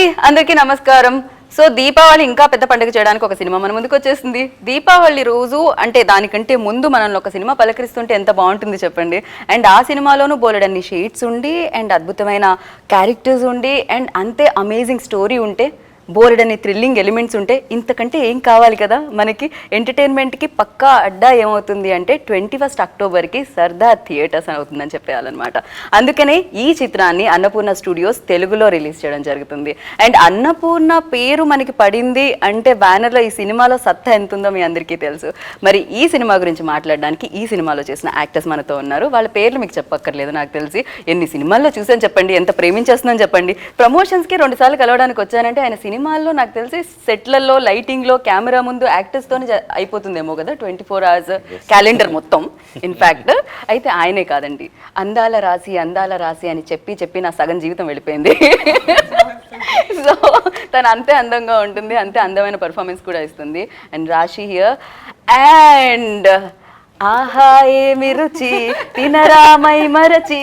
Hi అందరికీ నమస్కారం. So Deepavali ఇంకా పెద్ద పండుగ చేయడానికి ఒక సినిమా మన ముందుకు వచ్చేసింది. దీపావళి రోజు అంటే దానికంటే ముందు మనల్ని ఒక సినిమా పలకరిస్తుంటే ఎంత బాగుంటుంది చెప్పండి. అండ్ ఆ సినిమాలోనూ బోలెడన్ని షేడ్స్ ఉండి అండ్ అద్భుతమైన క్యారెక్టర్స్ ఉండి అండ్ అంతే అమేజింగ్ స్టోరీ ఉంటే బోలెడన్ని థ్రిల్లింగ్ ఎలిమెంట్స్ ఉంటే ఇంతకంటే ఏం కావాలి కదా మనకి. ఎంటర్టైన్మెంట్కి పక్కా అడ్డా ఏమవుతుంది అంటే 21 అక్టోబర్కి సర్దార్ థియేటర్స్ అవుతుందని చెప్పేయాలన్నమాట. అందుకనే ఈ చిత్రాన్ని అన్నపూర్ణ స్టూడియోస్ తెలుగులో రిలీజ్ చేయడం జరుగుతుంది. అండ్ అన్నపూర్ణ పేరు మనకి పడింది అంటే బ్యానర్లో ఈ సినిమాలో సత్తా ఎంత ఉందో మీ అందరికీ తెలుసు. మరి ఈ సినిమా గురించి మాట్లాడడానికి ఈ సినిమాలో చేసిన యాక్టర్స్ మనతో ఉన్నారు. వాళ్ళ పేర్లు మీకు చెప్పక్కర్లేదు, నాకు తెలిసి ఎన్ని సినిమాల్లో చూసాను చెప్పండి, ఎంత ప్రేమించేస్తున్నాను చెప్పండి. ప్రమోషన్స్కి 2 సార్లు కలవడానికి వచ్చానంటే ఆయన సినిమాల్లో నాకు తెలిసి సెట్లలో లైటింగ్లో కెమెరా ముందు యాక్టర్స్తోనే అయిపోతుందేమో కదా 24 hours క్యాలెండర్ మొత్తం. ఇన్ఫ్యాక్ట్ అయితే ఆయనే కాదండి, అందాల రాసి అని చెప్పి నా సగం జీవితం వెళ్ళిపోయింది. సో తను అంతే అందంగా ఉంటుంది, అంతే అందమైన పర్ఫార్మెన్స్ కూడా ఇస్తుంది. అండ్ రాశి హియర్ అండ్ ఆహా ఏమి రుచి తినరామై మరచి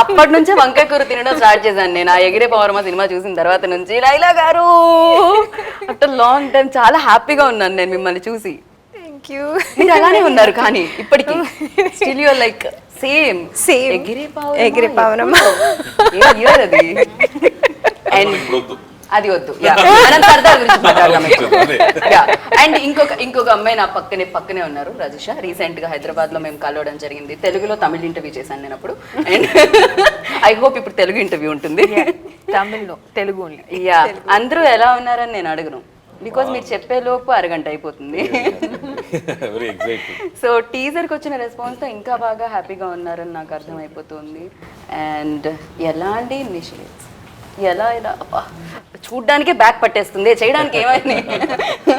అప్పటి నుంచే వంకాయ కూర తినడం స్టార్ట్ చేశాను నేను. ఆ ఎగిరే పౌర్మ సినిమా చూసిన తర్వాత నుంచి లైలా గారు ఆఫ్టర్ లాంగ్ టైం చాలా హ్యాపీగా ఉన్నాను నేను మిమ్మల్ని చూసి. మీరు అలానే ఉన్నారు కానీ ఇప్పటికీ స్టిల్ యూర్ లైక్ సేమ్ ఎగిరే పౌర్ణమ అది. అండ్ అది వద్దు, మనం సర్దార్ గురించి మాట్లాడదాం. అండ్ ఇంకొక అమ్మాయి నా పక్కనే ఉన్నారు, రజిష. రీసెంట్ గా హైదరాబాద్ లో మేము కలవడం జరిగింది. తెలుగులో తమిళ ఇంటర్వ్యూ చేశాను నేను అప్పుడు. అండ్ ఐ హోప్ ఇప్పుడు తెలుగు ఇంటర్వ్యూ ఉంటుంది. తమిళ్లో తెలుగు. యా, అందరూ ఎలా ఉన్నారని నేను అడగను, బికాజ్ మీరు చెప్పే లోపు అరగంట అయిపోతుంది. సో టీజర్కి వచ్చిన రెస్పాన్స్తో ఇంకా బాగా హ్యాపీగా ఉన్నారని నాకు అర్థమైపోతుంది. అండ్ ఎలాంటి ఇనిషియేట్స్ ఎలా చూడ్డానికే బ్యాక్ పట్టేస్తుంది, చేయడానికి ఏమైంది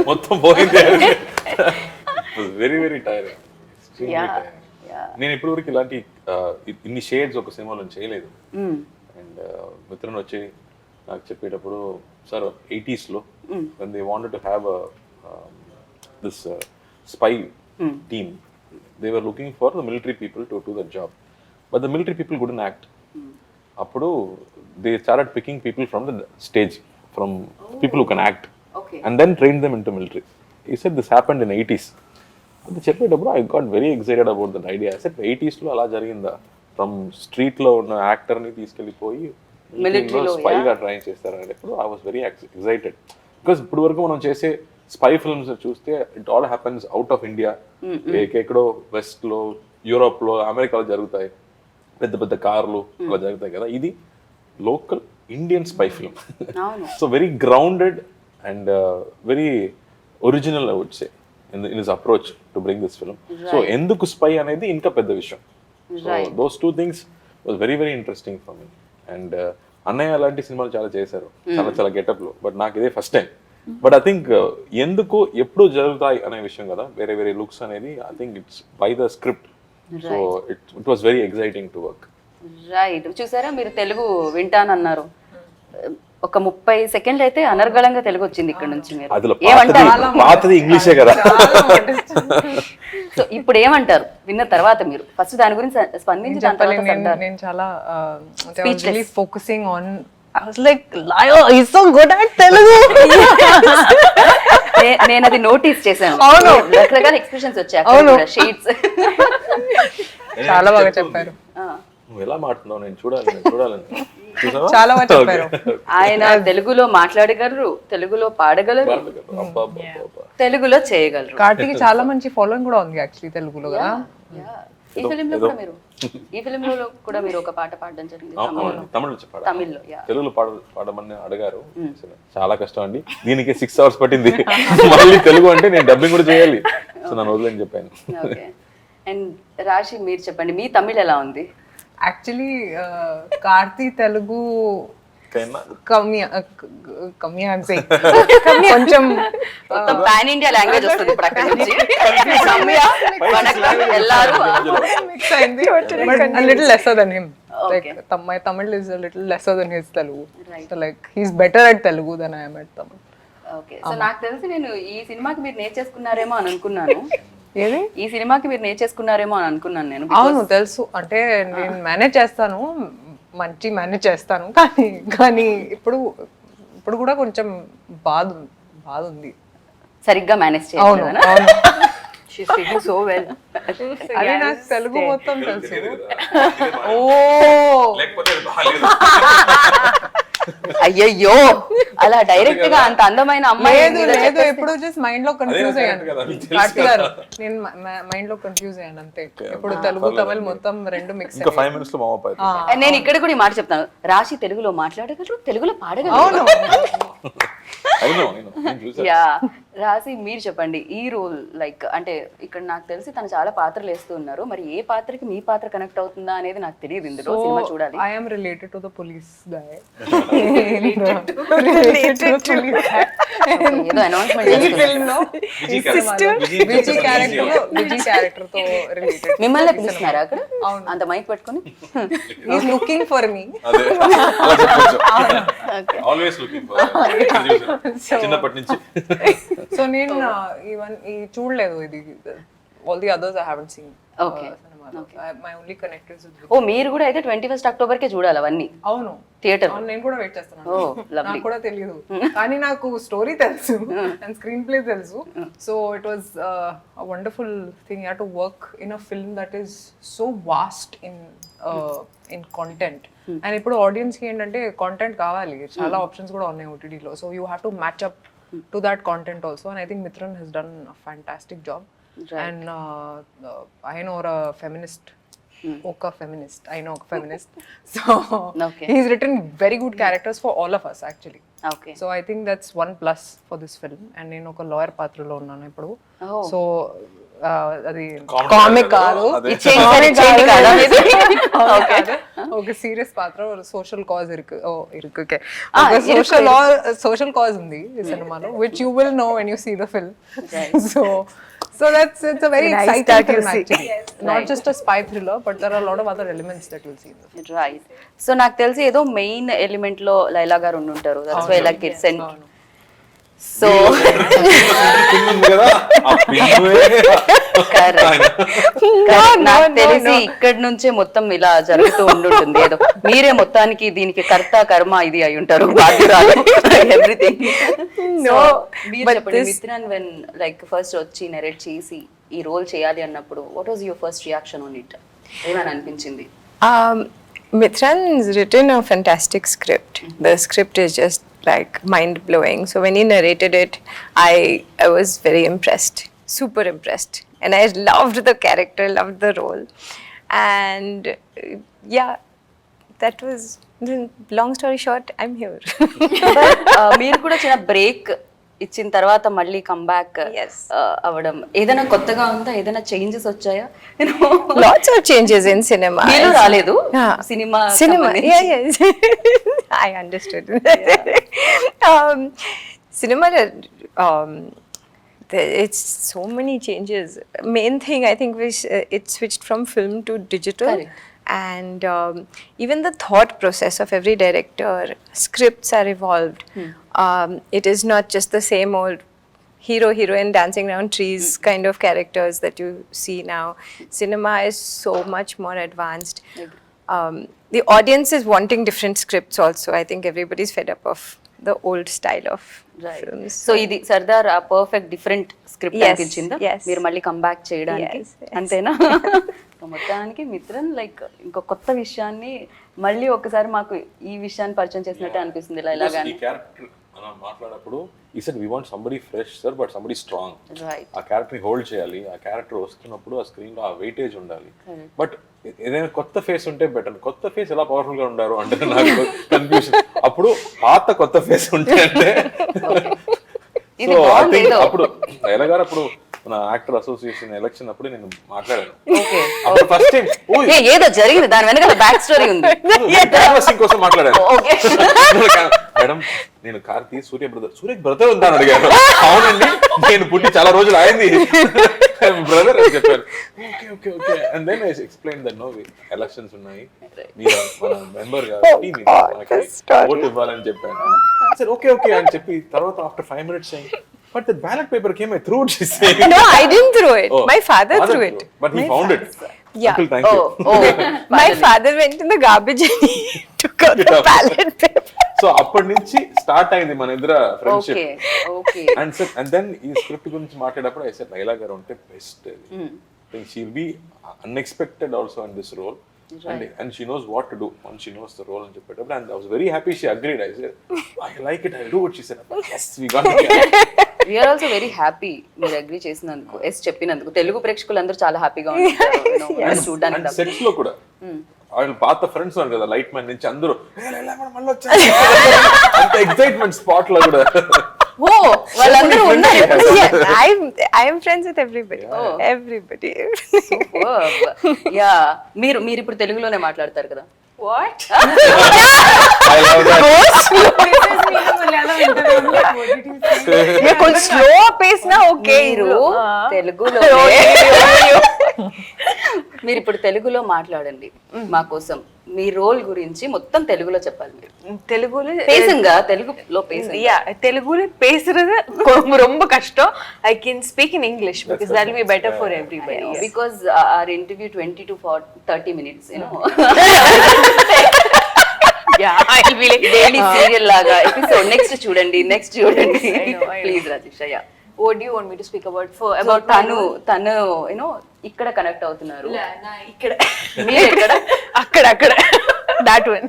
మొత్తం పోయింది. Very very tired. నేను ఇప్పటి వరకు ఇలాంటి ఇన్ని షేడ్స్ ఒక సినిమాలో చేయలేదు. అండ్ మిత్రుని వచ్చి నాకు చెప్పేటప్పుడు సార్ 80s లో when they wanted to have this spy team, they were looking for the military people to do the job, but the military people couldn't act. అప్పుడు they started picking people from the stage, from people who can act, and then trained them into military. He said this happened in 80s. అది చెప్పేటప్పుడు I got very excited about that idea. I said 80s లో అలా జరిగిందా, from street లో ఉన్న actor ని తీసుకెళ్ళిపోయి మిలిటరీలో స్పైగా ట్రైన్ చేస్తారని. ఇప్పుడు I was very excited because ఇప్పుడు వరకు మనం చేసే స్పై ఫిల్మ్స్ చూస్తే it all happens out of India. ఎక్కడో వెస్ట్ లో, యూరోప్ లో, అమెరికాలో జరుగుతాయి, పెద్ద పెద్ద కార్లు అలా జరుగుతాయి కదా. ఇది local Indian spy film. So very grounded and very original I would say in his approach to bring this film. So ఎందుకు స్పై అనేది ఇంకా పెద్ద విషయం. So those 2 things was very very interesting for me. And అన్నయ్య అలాంటి సినిమాలు చాలా చేశారు, చాలా గెటప్ లో, బట్ నాకు ఇదే first time. But I think ఎందుకు ఎప్పుడు జరుగుతాయి అనే విషయం కదా, వేరే వేరే లుక్స్ అనేది I think it's by the script. So it was very exciting to work. Right, చూసారా మీరు తెలుగు వింటానన్నారు, ఒక 30 సెకండ్లు అయితే అనర్గళంగా తెలుగు వచ్చింది ఇక్కడ నుంచి. మీరు పాతది ఇంగ్లీషే కదా. సో ఇప్పుడు ఏమంటారు విన్న తర్వాత? మీరు ఫస్ట్ దాని గురించి స్పందించి నేను చాలా focusing on I was like, Lio, he's so good at Telugu. నేను అది నోటీస్ చేశాను. అవును, రకరకాల ఎక్స్ప్రెషన్స్ వచ్చాయి, షేడ్స్. చాలా బాగా చెప్పారు. నువ్వు ఎలా మాట్లాడుతున్నావు నేను చూడాలని చాలా బాగా చెప్పారు. ఆయన తెలుగులో మాట్లాడగలరు, తెలుగులో పాడగలరు, తెలుగులో చేయగలరు. కార్తీకి చాలా మంచి ఫాలోయింగ్ కూడా ఉంది యాక్చువల్లీ తెలుగులో కదా. ఈ ఫిలిం లో కూడా మీరు ఒక పాట పాడడం జరిగింది తమిళ్లో. తెలుగులో పాడమని అడిగారు, చాలా కష్టం అండి, దీనికి 6 hours పట్టింది. మళ్ళీ తెలుగు అంటే నేను డబ్బింగ్ కూడా చేయాలి, సో నన్ను వదిలేని చెప్పాను. అండ్ రాశి మీరు చెప్పండి, మీ తమిళ్ ఎలా ఉంది? యాక్చువల్లీ కార్తీ తెలుగు కొంచెం పాన్ ఇండియా లాంగ్వేజ్ వస్తుంది little lesser than him. Like my Tamil is a little lesser than his Telugu. So like he's better at Telugu than I am at Tamil. Okay, so నాకు తెలిసి నేను ఈ సినిమాకి మీరు నేర్చేసుకున్నారేమో అని అనుకున్నాను. ఏది ఈ సినిమాకి మీరు నేర్చేసుకున్నారేమో అని అనుకున్నాను నేను. అవును తెలుసు, అంటే నేను మేనేజ్ చేస్తాను, మంచి మేనేజ్ చేస్తాను, కానీ ఇప్పుడు ఇప్పుడు కూడా కొంచెం బాధ ఉంది. సరిగ్గా మేనేజ్ అవును చేయగలనా? అవును She's speaking so well. అది నాకు తెలుగు మొత్తం తెలుసు. ఓ లేకపోతే అది బాగాలేదు. అయ్యయ్యో అలా డైరెక్ట్ గా అంత అందమైన అమ్మాయి లేదు మీద లేదు చెప్పేస్తే- ఎప్పుడు జస్ట్ మైండ్ లో కన్ఫ్యూజ్ అదే అయ్యాను. కదా, మీకు తెలుసు కార్తీ కదా. గారు నేను మైండ్ లో కన్ఫ్యూజ్ అయ్యాను అంతే. ఇప్పుడు తెలుగు తమిళ్ మొత్తం రెండు మిక్స్ ఇంకా 5 minutes లో మామూలు అయిపోతుంది. And నేను ఇక్కడ కూడా ఈ మాట చెప్తాను, రాశి తెలుగులో మాట్లాడగలరు, తెలుగులో పాడగలరు. అవును నేను చూసాను. యా రాశి మీరు చెప్పండి, ఈ రోల్ లైక్ అంటే ఇక్కడ నాకు తెలిసి తను చాలా పాత్రలు వేస్తూ ఉన్నారు, మరి ఏ పాత్రకి మీ పాత్ర కనెక్ట్ అవుతుందా అనేది నాకు తెలియదు, ఇందులో సినిమా చూడాలి. I am related to the police guy. ఏదో అనౌన్స్మెంట్ ఫిల్మ్ లో విజీ క్యారెక్టర్ తో రిలేటెడ్. మిమ్మల్ని పిలుస్తున్నారా అక్కడ అంత మైక్ పట్టుకొని? He's looking for me. అదే అలా చెప్పొచ్చు. Always looking for. చిన్నప్పటి నుంచి. సో నేను ఈ చూడలేదు ఇది. All the others I haven't seen. Okay. My only connect is with ఓ మీరు కూడా అయితే 21 అక్టోబర్ కే చూడాలి అవన్నీ అవును థియేటర్. అవును, నేను కూడా వెయిట్ చేస్తున్నాను. Oh, lovely. నాకు కూడా తెలియదు కానీ నాకు స్టోరీ తెలుసు అండ్ స్క్రీన్ ప్లే తెలుసు. So it was a wonderful thing. You have to work in a film that is so vast in content. And ఇప్పుడు ఆడియన్స్ కి ఏంటంటే కాంటెంట్ కావాలి, చాలా ఆప్షన్స్ కూడా ఉన్నాయి ఓటీటీలో. So you have to match up to that content also. And I think Mithran he's done a fantastic job. And I know a feminist. I know a feminist. So Okay. he's written very good characters for all of us actually. Okay. So I think that's one plus for this film. And నేను ఒక lawyer పాత్రలో ఉన్నాను ఇప్పుడు. Oh. So అది Comedy comic కాదు, కాదు, అదే. Change కాదా మీది? Okay. ఒక సీరియస్ పాత్ర, ఒక సోషల్ కాజ్ ఇరుకు. ఓకే, Ah, ఒక ఇరుకు. సోషల్ కాజ్ ఉంది ఈ సినిమాలో, which you will know when you see the film. So it's a very Nice exciting that you film see. actually. Not Right. just a spy thriller, but there are a lot of other elements that you'll see in the film. Right. So నాకు తెలిసి ఏదో main element లో లైలా గారు ఉండుంటారు. That's why like it's and అవును. So pin ఉంది కదా, ఆ పిన్నువే నాకు తెలిసి ఇక్కడ నుంచే మొత్తం ఇలా జరుగుతూ ఉండుంటుంది. ఏదో మీరే మొత్తానికి దీనికి కర్త కర్మ ఇది అయి ఉంటారు, బాధ్యురాలు, ఎవ్రీథింగ్. మీరు చెప్పండి, మిత్రన్ వెన్ లైక్ ఫస్ట్ వచ్చి నెరేట్ చేసి ఈ రోల్ చేయాలి అన్నప్పుడు what was your first reaction on it? ఏమని అనిపించింది? Mithran's written a fantastic script. The script is just like mind blowing. So when he narrated it, I was very impressed, super impressed, and I loved the character, loved the role, and yeah, that was. Long story short, I'm here. మీరు కూడా చిన్న break ఇచ్చిన తర్వాత మళ్ళీ comeback Yes. అవ్వడం ఏదైనా కొత్తగా ఉందా? ఏదైనా చేంజెస్ వచ్చాయా? Lots of changes in cinema. మీరు రాలేదు Yeah. Cinema Yeah, yes. I understood. Cinema, it's so many changes. Main thing I think was it switched from film to digital. Correct. And even the thought process of every director, scripts are evolved. It is not just the same old hero heroine dancing around trees kind of characters that you see now. Cinema is so much more advanced. The audience is wanting different scripts also. I think everybody's fed up of the old style of films. So ఇది సర్దార్ ఆ perfect different script Yes, అనిపించిందా yes. మీరు మళ్ళీ comeback చేయడానికి? Yes, yes. అంతేనా? So మొత్తానికి Mithran like ఇంకో కొత్త విషయాన్ని మళ్ళీ ఒకసారి మాకు ఈ విషయాన్ని పరిచయం చేసినట్టే అనిపిస్తుంది ఇలా ఈ ఇలాగానే. క్యారెక్టర్ మనం మాట్లాడప్పుడు ఈ said we want somebody fresh sir, but somebody strong. Right. ఆ క్యారెక్టర్ ని హోల్డ్ చేయాలి, ఆ క్యారెక్టర్ వస్తున్నప్పుడు ఆ స్క్రీన్ లో ఆ వెయిటేజ్ ఉండాలి. బట్ ఏదైనా కొత్త ఫేస్ ఉంటే బెటర్. కొత్త ఫేస్ ఎలా పవర్ఫుల్ గా ఉండారు అంటే నాకు కన్ఫ్యూజన్. అప్పుడు పాత కొత్త ఫేస్ ఉంటే అంటే ఇది సో ఐ బాగుంది థింక్ ఏదో. అప్పుడు ఎలాగారు అప్పుడు మన యాక్టర్ అసోసియేషన్ ఎలక్షన్ అప్పుడు నేను మాట్లాడాను. ఓకే. అప్పుడు ఫస్ట్ టైం ఏదో జరిగింది, దాని వెనకాల బ్యాక్ స్టోరీ ఉంది. క్యాన్వాసింగ్ కోసం మాట్లాడాను. ఓకే. మేడం నేను కార్తీ సూర్య బ్రదర్ ఉందా అని అడిగాను. అవునండి, నేను పుట్టి చాలా రోజులు అయింది బ్రదర్ అని చెప్పాను. Okay okay okay and then I explain that no elections ఉన్నాయి, మీరు మన మెంబర్ ఓట్ ఇవ్వాలని చెప్పాను. సరే ఓకే ఓకే అని చెప్పి తర్వాత after 5 minutes saying, but the ballot paper came, I threw it, she said. No, I didn't throw it. Oh, My father threw it. But he found it. Yeah. Uncle, thank you. Oh, My father went in the garbage and he took out the ballot paper. So అప్పటి నుంచి start అయింది మన ఇద్దరు friendship. Okay okay and then ఈ script గురించి మాట్లాడేటప్పుడు I said Laila గారు ఉంటే best. She'll be unexpected also in this role. And she knows what to do once she knows the role and చెప్పేటప్పుడు, and I was very happy she agreed. I said, I like it, I'll do it. She said, yes, we got it. We are also very happy మీరు agree చేసినందుకు, yes చెప్పినందుకు. తెలుగు ప్రేక్షకులందరూ చాలా హ్యాపీగా ఉంటారు చూడడానికి. And sets లో కూడా వాళ్ళు పాత ఫ్రెండ్స్ ఉన్నారు కదా, లైట్ మ్యాన్ నుంచి అందరూ మళ్ళీ వచ్చారు అంత ఎక్సైట్మెంట్ స్పాట్ లో కూడా. ఓ వాళ్ళందరూ ఉన్నారు. I'm friends with everybody. Everybody. Yeah మీరు ఇప్పుడు తెలుగులోనే మాట్లాడతారు కదా. What? I love that. కొంచెం స్లో పేస్ నా ఓకే. మీరు తెలుగులో మీరు ఇప్పుడు తెలుగులో మాట్లాడండి మా కోసం. మీ రోల్ గురించి మొత్తం తెలుగులో చెప్పాలి మీరు. తెలుగులో பேசுங்க, తెలుగులో பேசுங்க. Yeah, తెలుగులో பேசுறது ரொம்ப కష్టం. I can speak in English because that will be better for everybody. Because our interview 20 to 30 minutes, you know. Yeah, I'll be like daily serial లాగా ఎపిసోడ్ నెక్స్ట్ చూడండి please Rajesh. Yeah what do you want me to speak about తను you know ఇక్కడ connect అవుతున్నారు. ఇక్కడ మీరు ఎక్కడ? అక్కడ that one.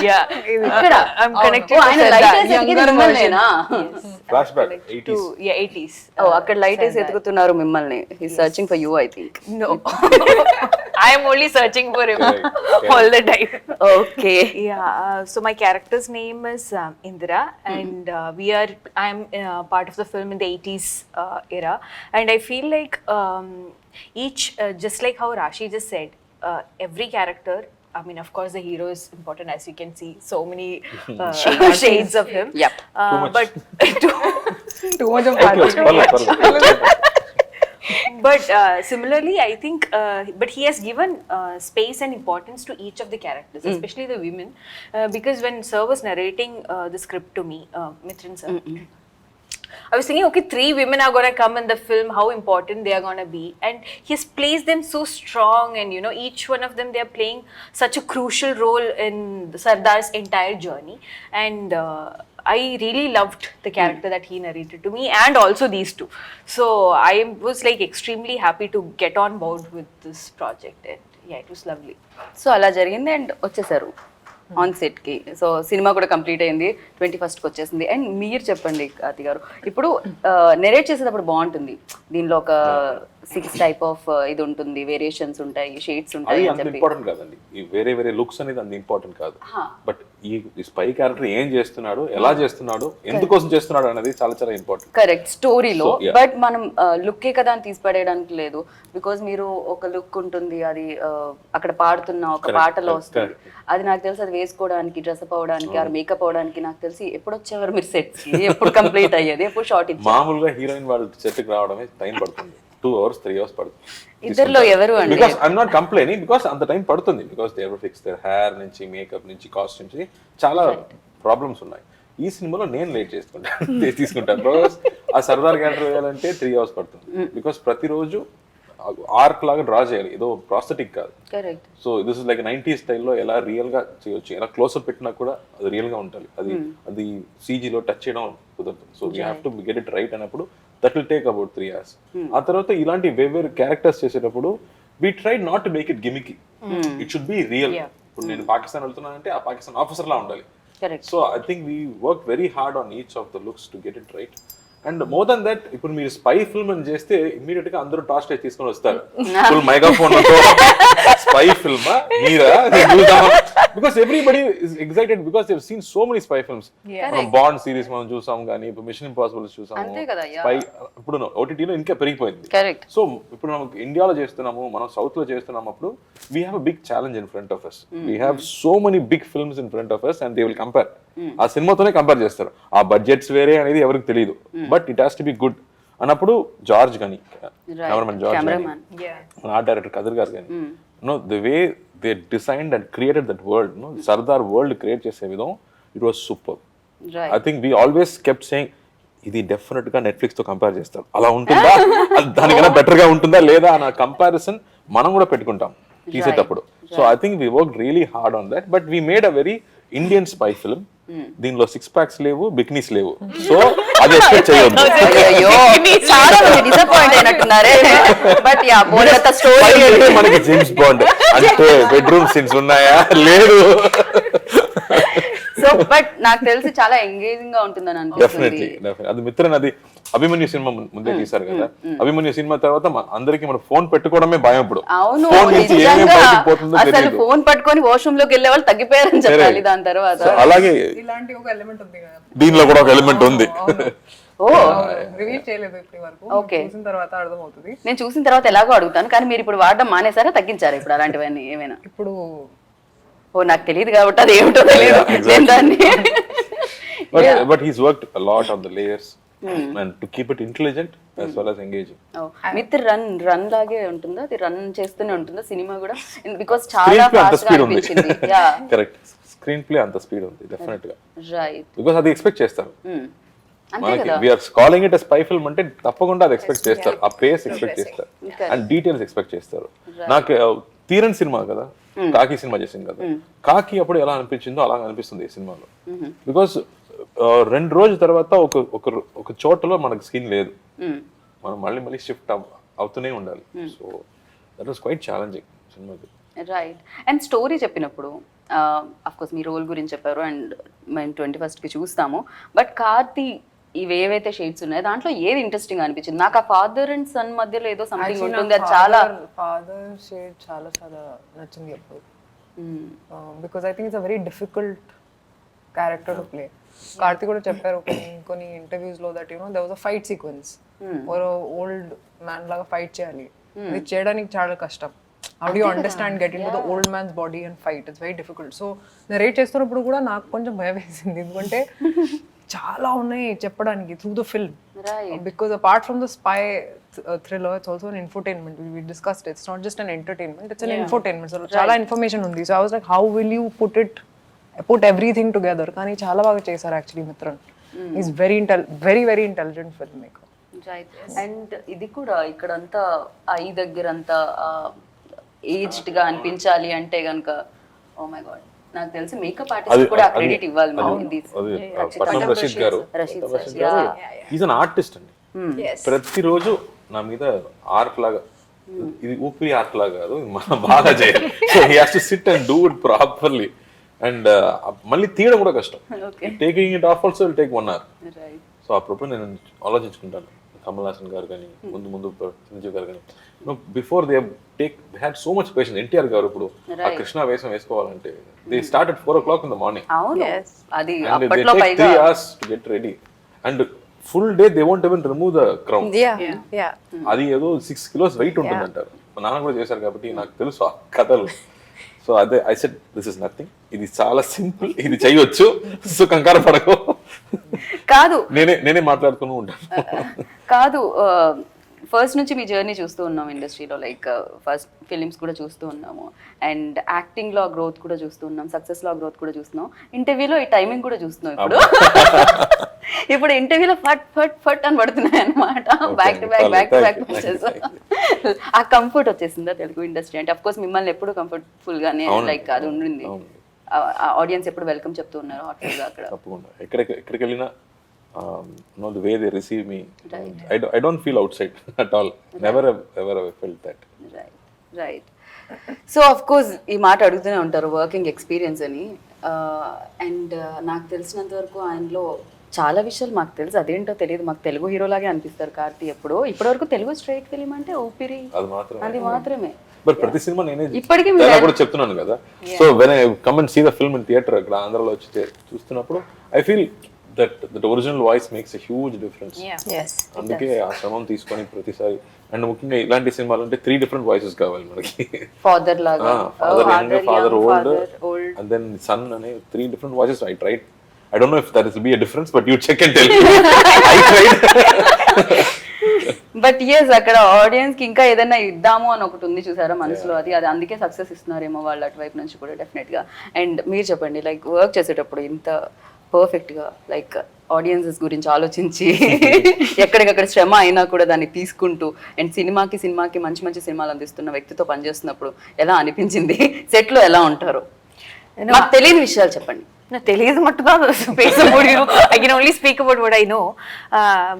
Yeah, ఇక్కడ I'm connected ఆయన to లైట్ Sardar. వేసి ఎతికింది మిమ్మల్నేనా? Flashback 80s. Yeah, 80s. అక్కడ లైట్ వేసి ఎతుకుతున్నారు మిమ్మల్ని. He searching for you, I think. No. I am only searching for him Correct. all the time. Okay. Yeah, so my character's name is Indira, and I'm part of the film in the 80s era, and I feel like each, just like how Rashi just said, every character, I mean, of course, the hero is important, as you can see, so many shades of him. Yep. Too much. But Too much of Okay, పర్లేదు. but similarly, I think, but he has given space and importance to each of the characters, especially the women, because when Sir was narrating the script to me, Mithran sir, I was thinking, okay, 3 women are going to come in the film, how important they are going to be, and he has placed them so strong, and you know, each one of them, they are playing such a crucial role in Sardar's entire journey, and I really loved the character that he narrated to me, and also these two. So I was like extremely happy to get on board with this project, and yeah, it was lovely. So అలా జరిగింది and వచ్చేసారు on set కి. So cinema కూడా complete అయింది, 21st వచ్చేసింది. And మీరు చెప్పండి కార్తి గారు, ఇప్పుడు నెరేట్ చేసేటప్పుడు బాగుంటుంది, దీనిలో ఒక 6 టైప్ ఆఫ్ ఇది ఉంటుంది, వేరియేషన్స్ ఉంటాయి, షేడ్స్ ఉంటాయి అది అని అంత చెప్పి. ఇంపార్టెంట్ కాదండి. ఈ వేరే లుక్స్ అనేది అంత ఇంపార్టెంట్ కాదు. బట్ ఈ స్పై క్యారెక్టర్ ఏం చేస్తున్నాడు, ఎలా చేస్తున్నాడు, ఎందుకోసం చేస్తున్నాడు అనేది చాలా చాలా ఇంపార్టెంట్. కరెక్ట్, స్టోరీలో. So, yeah. బట్ మనం లుక్కే కదా అని తీసి పడేయడానికి లేదు. బికాజ్ మీరు ఒక లుక్ ఉంటుంది, అది అక్కడ పాడుతున్న ఒక పాటలో వస్తుంది. అది నాకు తెలిసి అది వేసుకోవడానికి, డ్రెస్అప్ అవడానికి, ఆ మేకప్ అవడానికి నాకు తెలిసి ఎప్పుడు వచ్చేవారు మీరు సెట్స్ కి, ఎప్పుడు కంప్లీట్ అయ్యేది, ఎప్పుడు షార్ట్ ఇచ్చారు? మామూలుగా హీరోయిన్ వాళ్ళు సెట్కి రావడమే టైం పడుతుంది, 2 hours 3 hours పడుతుంది. ఇద్దరిలో ఎవరు అండి? Because I'm not complaining, because అంత టైం పడుతుంది. Because they ever fix their hair నుంచి, మేకప్ నుంచి, కాస్ట్యూమ్స్ నుంచి చాలా ప్రాబ్లమ్స్ ఉన్నాయి. ఈ సినిమాలో నేను లేట్ తీసుకుంటాను. బికాస్ ఆ సర్దార్ క్యారెక్టర్ వేయాలంటే 3 hours పడుతుంది. బికాస్ ప్రతిరోజు ఆర్క్ లాగా డ్రా చేయాలి, ఏదో ప్రాస్థెటిక్ కాదు. Correct. So this is like 90s స్టైల్లో ఎలా రియల్ గా చేయొచ్చు, ఎలా క్లోజ్అప్ పెట్టినా కూడా అది రియల్ గా ఉండాలి. అది CGలో టచ్ చేయడం కుదరదు. So we have to get it right అన్నప్పుడు that will take about 3 hours. ఆ తర్వాత ఇలాంటి వేరే క్యారెక్టర్స్ చేసేటప్పుడు we try not to make it gimmicky. It should be real. ఇప్పుడు నేను పాకిస్తాన్ వెళ్తున్నానంటే ఆ పాకిస్తాన్ ఆఫీసర్ లా ఉండాలి. So I think we work very hard on each of the looks to get it right. And more than that, ఇప్పుడు మీరు spy film అని చేస్తే ఇమ్మీడియట్ గా అందరూ టాస్ టైప్ తీసుకొని వస్తారు, full megaphone spy film Meera, because everybody is excited because they have seen so many spy films. మనం bond series మనం చూసాం, కానీ ఇప్పుడు మిషన్ ఇంపాసిబుల్ చూసాము, స్పై ఇప్పుడు ఓటీటీలో ఇంకా పెరిగిపోయింది. సో ఇప్పుడు మనం ఇండియాలో చేస్తున్నాము, మనం సౌత్ లో చేస్తున్నాము, అప్పుడు we have a big challenge in front of us. We have so many big films in front of us and they will compare. ఆ సినిమాతోనే కంపేర్ చేస్తారు. ఆ బడ్జెట్స్ వేరే అనేది ఎవరికి తెలియదు, but it has to be good అన్నప్పుడు George కానీ, కెమెరామెన్ జార్జ్ కానీ, ఆర్ట్ డైరెక్టర్ కదిర్ గారు కానీ, know the way they designed and created that world, no Sardar world create చేసే విధం, it was super. I think we always kept saying ఇది definite గా Netflix తో కంపేర్ చేస్తారు, అలా ఉంటుందా, దానికన్నా బెటర్ గా ఉంటుందా లేదా అన్న కంపారిజన్ మనం కూడా పెట్టుకుంటాం తీసేటప్పుడు. So I think we work really hard on that, but we made a very Indian spy film, దీనిలో 6 packs లేవు, బికినీస్ లేవు, సో అది ఎక్స్పెక్ట్ చేయొద్దు. అయ్యో చాలా మంది డిసప్పాయింట్ అయినట్టున్నారే. బట్ యా బోలెడంత స్టోరీ అంటే మనకి జేమ్స్ బాండ్ అంటే బెడ్రూమ్ సీన్స్ ఉన్నాయా, లేదు. సో బట్ నాకు తెలిసి చాలా ఎంగేజింగ్ గా ఉంటుందని అనిపిస్తుంది. డెఫినెట్లీ అది మిత్రన్, అది అభిమన్యు సినిమా ముందే తీశారు కదా. అభిమన్యు సినిమా తర్వాత అందరికి మన ఫోన్ పెట్టుకోవడమే భయం ఇప్పుడు. అవును, ఫోన్ నుంచి ఏమేమి బయటకు పోతుందో అసలు తెలియదు. ఫోన్ పట్టుకొని వాష్రూమ్ లోకి వెళ్ళే వాళ్ళు తగ్గిపోయారని చెప్పాలి దాని తర్వాత. అలాగే ఇలాంటి ఒక ఎలిమెంట్ ఉంది కదా దీనిలో కూడా ఒక ఎలిమెంట్ ఉంది. ఓ రివీల్ చేయలేదు ఇప్పటి వరకు, Okay. చూసిన తర్వాత అర్థమవుతుంది. నేను చూసిన తర్వాత ఎలాగో అడుగుతాను, కానీ మీరు ఇప్పుడు వాడడం మానేసారా, తగ్గించారా ఇప్పుడు అలాంటివన్నీ ఏమైనా? ఇప్పుడు ఓ నాకు తెలియదు కాబట్టి అది ఏమిటో తెలియదు. నేను దాన్ని But he's worked a lot on the layers and to keep it intelligent as well as engaging. Mithran లాగే ఉంటుందా, అది రన్ చేస్తూనే ఉంటుందా సినిమా కూడా? బికాస్ స్క్రీన్ చాలా ప్లే అంత ఫాస్ట్ గా స్పీడ్ ఉంది. అనిపించింది. యా కరెక్ట్, స్క్రీన్ ప్లే అంత స్పీడ్ ఉంది డెఫినెట్ గా, రైట్. బికాస్ అది ఎక్స్పెక్ట్ చేస్తారు అంతే మనకి. కదా. We're calling it spy film అంటే తప్పకుండా అది ఎక్స్పెక్ట్ చేస్తారు, ఆ పేస్ ఎక్స్పెక్ట్ చేస్తారు అండ్ డీటెయిల్స్ ఎక్స్పెక్ట్ చేస్తారు. నాకు తీరన్ సినిమా కదా, కాకి సినిమా చేసింది కదా, కాకి అప్పుడు ఎలా అనిపించిందో అలా అనిపిస్తుంది ఈ సినిమాలో. బికాస్ 2 రోజుల తర్వాత ఒక చోటలో మనకు స్కిన్ లేదు, మనం మళ్ళీ షిఫ్ట్ అవుతూనే ఉండాలి. So that was quite challenging సినిమాకి. రైట్. అండ్ స్టోరీ చెప్పినప్పుడు అఫ్ కోర్స్ మీ రోల్ గురించి చెప్పారు అండ్ మేము 21st కి చూస్తాము. బట్ కార్తీ ఇవేవైతే షేడ్స్ ఉన్నాయో దాంట్లో ఏది ఇంట్రెస్టింగ్ అనిపించింది? నాకు ఆ ఫాదర్ అండ్ సన్ మధ్యలో ఏదో సంథింగ్ ఉంటుంది, అది చాలా ఫాదర్ షేడ్ చాలా చాలా నచ్చింది అప్పుడు. Because I think it's a very difficult character to play. Karthi కూడా చెప్పారు కొన్ని ఇంటర్వ్యూస్ లో that you know there was a fight sequence, ఒక ఓల్డ్ మ్యాన్ లాగా ఫైట్ చేయాలి, ఇది చేయడానికి చాలా కష్టం. How do you understand get into the old man's body and fight, it's very difficult. So narrate చేస్తున్నప్పుడు కూడా నాకు కొంచెం భయం వేసింది, ఎందుకంటే చాలా ఉన్నాయి చెప్పడానికి through the film. Because apart from the spy thriller, it's also an infotainment. We discussed it's not just an entertainment, it's an infotainment. So చాలా ఇన్ఫర్మేషన్ ఉంది. So I was like how will you put everything together. కానీ చాలా బాగా చేశారు actually Mithran. Is very very intelligent filmmaker. Right. And ఇది కూడా ఇక్కడంతా I దగ్గర అంతా ఏజ్డ్ గా అనిపించాలి అంటే గనుక ఓ మై గాడ్, నాకు తెలిసి మేకప్ ఆర్టిస్ట్ కూడా క్రెడిట్ ఇవ్వాలి మనం. పట్నం రషీద్ గారు ఈజ్ అన్ ఆర్టిస్ట్ అండి. ప్రతిరోజు నా మీద ఆర్ట్ లాగా, ఇది ఊపిరి ఆర్ట్ లాగా కాదు, మనం బాగా చేయాలి. So he has to SIT and do it properly. And మళ్ళీ తీయడం కూడా కష్టం. Taking it of also will take 1 hour. So అప్పుడు నేను ఆలోచించుకుంటాను, కమల్ హాసన్ గారు కానీ ముందు సంజీవ్ గారు కానీ, before they had so much patience. NTR గారు ఇప్పుడు ఆ కృష్ణ వేషం వేసుకోవాలంటే they start at 4 o'clock in the morning. అది and they take 3 hours to get ready and full day they won't even remove the crown. అది ఏదో 6 kilos weight ఉంటుంది అంటారు. మా నాన్న కూడా చేశారు కాబట్టి నాకు తెలుసు ఆ కథలు. సో అదే I said this is nothing, ఇది చాలా సింపుల్, ఇది చేయొచ్చు, సో కంగారు పడకు. కాదు నేనే మాట్లాడుతూ ఉంటాను. కాదు, ఫస్ట్ నుంచి మీ జర్నీ చూస్తూ ఉన్నాం ఇండస్ట్రీలో, లైక్ ఫస్ట్ ఫిలిమ్స్ కూడా చూస్తూ ఉన్నాము అండ్ యాక్టింగ్ లో గ్రోత్ కూడా చూస్తూ ఉన్నాం, సక్సెస్ లో గ్రోత్ కూడా చూస్తున్నాం, ఇంటర్వ్యూలో ఈ టైమింగ్ కూడా చూస్తున్నాం. ఇప్పుడు ఇంటర్వ్యూలో ఫట్ ఫట్ ఫట్ అని పడుతున్నాయి అనమాట, బ్యాక్ టు బ్యాక్ ఆ కంఫర్ట్ వచ్చేసిందా తెలుగు ఇండస్ట్రీ అంటే? అఫ్ కోర్స్ మిమ్మల్ని ఎప్పుడు కంఫర్టబుల్ గానే లైక్ అది ఉండింది, ఆడియన్స్ ఎప్పుడు వెల్కమ్ చెప్తూ ఉన్నారు హాటల్ గా అక్కడ. తప్పకుండా ఎక్కడికి వెళ్ళినా the way they receive me, I don't feel outside at all. Never ever felt that. Right. So of course ఈ మాట అడుగుతూనే ఉంటారు వర్కింగ్ ఎక్స్పీరియన్స్ అని. అండ్ నాకు తెలిసినంత వరకు ఆయనలో చాలా విషయాలు మాకు తెలుసు, అదేంటో తెలియదు. మాకు తెలుగు హీరో లాగే అనిపిస్తారు కార్తీ. ఇప్పటివరకు తెలుగు స్ట్రైట్ ఫిలిం అంటే ఊపిరి, అది మాత్రమే. బట్ ప్రతి సినిమా నేనే ఇప్పటికీ కూడా చెప్తున్నాను కదా. So when I come and see the film in theatre, ఇక్కడ ఆంధ్రాలో వచ్చి చూస్తున్నప్పుడు I feel that original voice makes a huge difference. అందుకే ఆ శ్రమం తీసుకొని ప్రతిసారి, అండ్ ముఖ్యంగా ఇలాంటి సినిమాలు అంటే 3 different voices కావాలి మనకి. ఫాదర్ లాగా, father old and then son అనే 3 different voices. I tried. I don't know if that will be a difference, but you check and tell me. I tried. But yes అక్కడ audience కి ఇంకా ఏదైనా ఇద్దాము అని ఒకటి ఉంది చూసారా మనసులో, అది అందుకే సక్సెస్ ఇస్తున్నారేమో వాళ్ళు అటువైపు నుంచి కూడా డెఫినెట్ గా. అండ్ మీరు చెప్పండి, లైక్ వర్క్ చేసేటప్పుడు ఇంత పర్ఫెక్ట్ గా లైక్ ఆడియన్సెస్ గురించి ఆలోచించి ఎక్కడికక్కడ శ్రమ అయినా కూడా దాన్ని తీసుకుంటూ అండ్ సినిమాకి మంచి సినిమాలు అందిస్తున్న వ్యక్తితో పనిచేస్తున్నప్పుడు ఎలా అనిపించింది? సెట్ లో ఎలా ఉంటారు? నాకు తెలియని విషయాలు చెప్పండి. No, తెలియదు మట్టుగా పేసబోడిను. I can only speak about what I know.